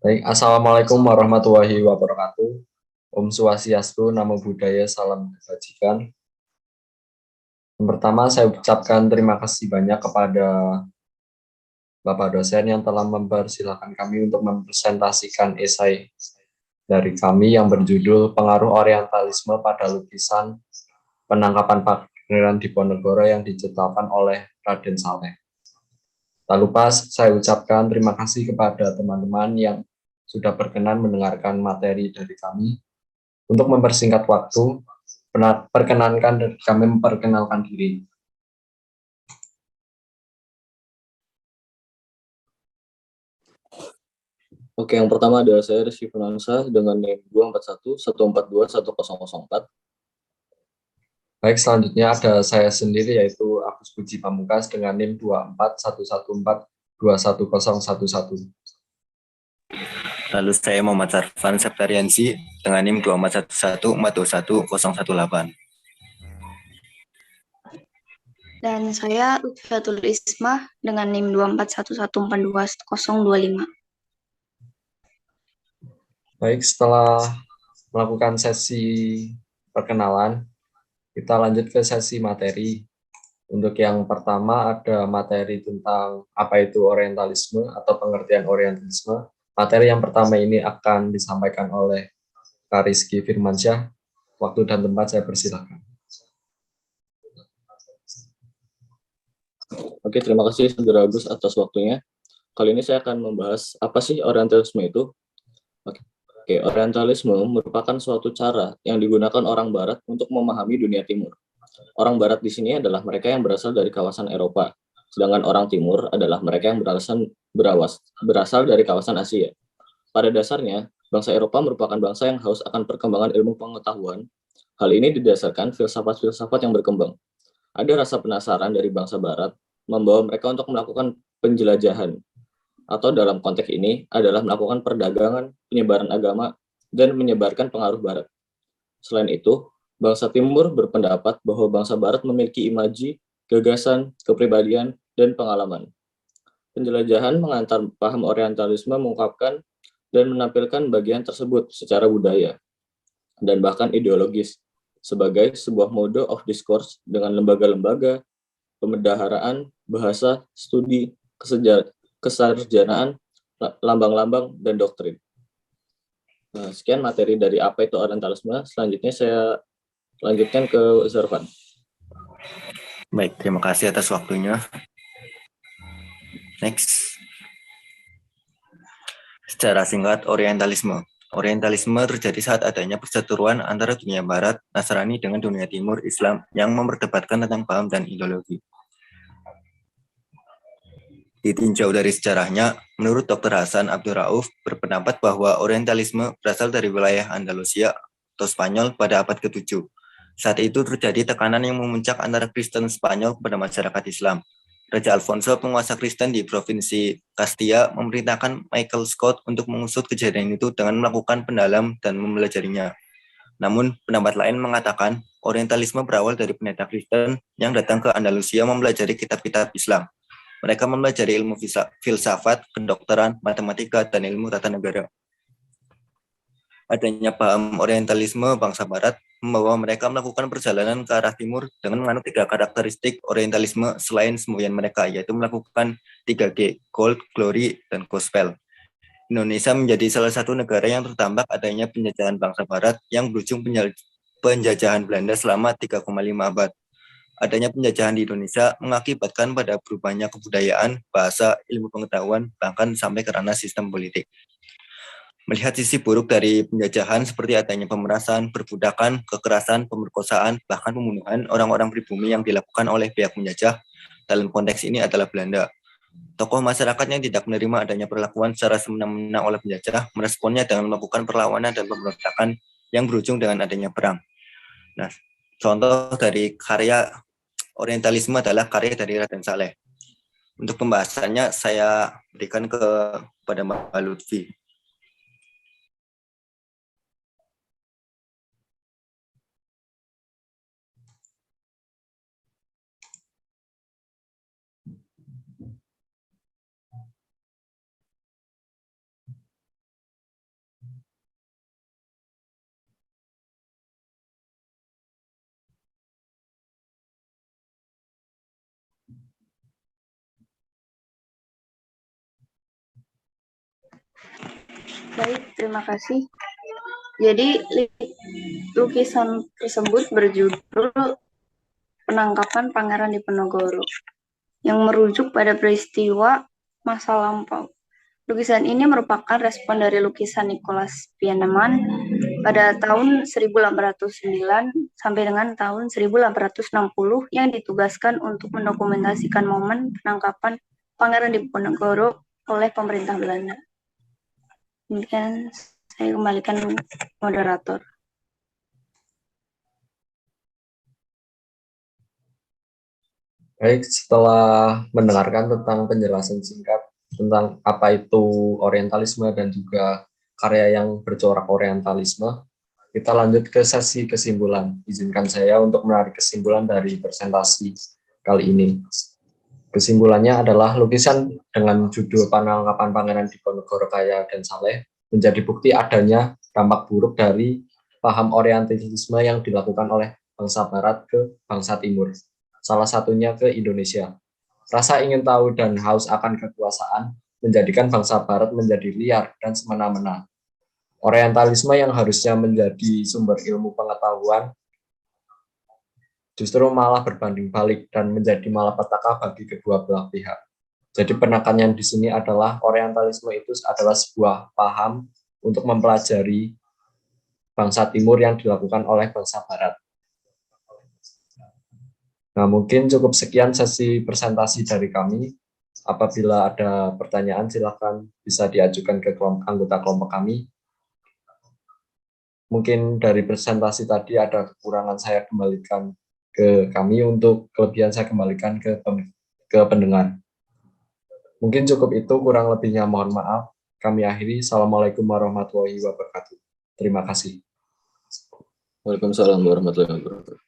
Baik, Assalamualaikum warahmatullahi wabarakatuh. Om Swastiastu, Namo Buddhaya, Salam Kebajikan. Yang pertama, saya ucapkan terima kasih banyak kepada Bapak dosen yang telah mempersilahkan kami untuk mempresentasikan esai dari kami yang berjudul Pengaruh Orientalisme pada Lukisan Penangkapan Pangeran Diponegoro yang diciptakan oleh Raden Saleh. Tak lupa saya ucapkan terima kasih kepada teman-teman yang sudah berkenan mendengarkan materi dari kami. Untuk mempersingkat waktu, perkenankan kami memperkenalkan diri. Oke, yang pertama adalah saya Rizky Funansa dengan NIM 24114210004. Baik, selanjutnya ada saya sendiri yaitu Agus Puji Pamungkas dengan NIM 24114210011. Lalu saya Muhammad Sarfan Septariansi dengan NIM 24114210118. Dan saya Utfiatul Ismah dengan NIM 241142025. Baik, setelah melakukan sesi perkenalan, kita lanjut ke sesi materi. Untuk yang pertama ada materi tentang apa itu orientalisme atau pengertian orientalisme. Materi yang pertama ini akan disampaikan oleh Kak Rizky Firmansyah. Waktu dan tempat saya persilahkan. Oke, terima kasih Saudara Agus atas waktunya. Kali ini saya akan membahas apa sih orientalisme itu. Oke, orientalisme merupakan suatu cara yang digunakan orang Barat untuk memahami dunia Timur. Orang Barat di sini adalah mereka yang berasal dari kawasan Eropa, sedangkan orang Timur adalah mereka yang berasal dari kawasan Asia. Pada dasarnya, bangsa Eropa merupakan bangsa yang haus akan perkembangan ilmu pengetahuan. Hal ini didasarkan filsafat-filsafat yang berkembang. Ada rasa penasaran dari bangsa Barat membawa mereka untuk melakukan penjelajahan, atau dalam konteks ini adalah melakukan perdagangan, penyebaran agama, dan menyebarkan pengaruh Barat. Selain itu, bangsa Timur berpendapat bahwa bangsa Barat memiliki imaji, gagasan, kepribadian, dan pengalaman. Penjelajahan mengantar paham orientalisme mengungkapkan dan menampilkan bagian tersebut secara budaya dan bahkan ideologis sebagai sebuah mode of discourse dengan lembaga-lembaga, pemendaharaan, bahasa, studi, kesarjanaan, lambang-lambang, dan doktrin. Nah, sekian materi dari apa itu orientalisme. Selanjutnya saya lanjutkan ke Zarfan. Baik, terima kasih atas waktunya. Next. Secara singkat, orientalisme. Orientalisme terjadi saat adanya perseteruan antara dunia Barat, Nasrani dengan dunia Timur, Islam, yang memperdebatkan tentang paham dan ideologi. Ditinjau dari sejarahnya, menurut Dr. Hasan Abdul Rauf berpendapat bahwa orientalisme berasal dari wilayah Andalusia atau Spanyol pada abad ke-7. Saat itu terjadi tekanan yang memuncak antara Kristen Spanyol kepada masyarakat Islam. Raja Alfonso, penguasa Kristen di provinsi Castilla, memerintahkan Michael Scott untuk mengusut kejadian itu dengan melakukan pendalam dan mempelajarinya. Namun, pendapat lain mengatakan orientalisme berawal dari pendeta Kristen yang datang ke Andalusia mempelajari kitab-kitab Islam. Mereka mempelajari ilmu filsafat, kedokteran, matematika, dan ilmu tata negara. Adanya paham orientalisme bangsa Barat membawa mereka melakukan perjalanan ke arah timur dengan menganut 3 karakteristik orientalisme selain semboyan mereka, yaitu melakukan 3G, Gold, Glory, dan Gospel. Indonesia menjadi salah satu negara yang terdampak adanya penjajahan bangsa Barat yang berujung penjajahan Belanda selama 3,5 abad. Adanya penjajahan di Indonesia mengakibatkan pada berubahnya kebudayaan, bahasa, ilmu pengetahuan, bahkan sampai ke ranah sistem politik. Melihat sisi buruk dari penjajahan seperti adanya pemerasan, perbudakan, kekerasan, pemerkosaan, bahkan pembunuhan orang-orang pribumi yang dilakukan oleh pihak penjajah, dalam konteks ini adalah Belanda. Tokoh masyarakat yang tidak menerima adanya perlakuan secara semena-mena oleh penjajah meresponnya dengan melakukan perlawanan dan pemberontakan yang berujung dengan adanya perang. Nah, contoh dari karya orientalisme adalah karya dari Raden Saleh. Untuk pembahasannya saya berikan kepada Mbak Lutfi. Baik, terima kasih. Jadi, lukisan tersebut berjudul Penangkapan Pangeran Diponegoro, yang merujuk pada peristiwa masa lampau. Lukisan ini merupakan respon dari lukisan Nicholas Pieneman pada tahun 1809 sampai dengan tahun 1860 yang ditugaskan untuk mendokumentasikan momen penangkapan Pangeran Diponegoro oleh pemerintah Belanda. Demikian saya kembalikan moderator. Baik, setelah mendengarkan tentang penjelasan singkat tentang apa itu orientalisme dan juga karya yang bercorak orientalisme, kita lanjut ke sesi kesimpulan. Izinkan saya untuk menarik kesimpulan dari presentasi kali ini. Kesimpulannya adalah lukisan dengan judul Penangkapan Pangeran Diponegoro Kaya dan Saleh menjadi bukti adanya dampak buruk dari paham orientalisme yang dilakukan oleh bangsa Barat ke bangsa Timur, salah satunya ke Indonesia. Rasa ingin tahu dan haus akan kekuasaan menjadikan bangsa Barat menjadi liar dan semena-mena. Orientalisme yang harusnya menjadi sumber ilmu pengetahuan justru malah berbanding balik dan menjadi malapetaka bagi kedua belah pihak. Jadi penekanannya di sini adalah orientalisme itu adalah sebuah paham untuk mempelajari bangsa Timur yang dilakukan oleh bangsa Barat. Nah, mungkin cukup sekian sesi presentasi dari kami. Apabila ada pertanyaan, silakan bisa diajukan ke anggota kelompok kami. Mungkin dari presentasi tadi ada kekurangan, saya kembalikan ke kami, untuk kelebihan saya kembalikan ke pendengar. Mungkin cukup itu, kurang lebihnya mohon maaf. Kami akhiri. Assalamualaikum warahmatullahi wabarakatuh. Terima kasih. Waalaikumsalam warahmatullahi wabarakatuh.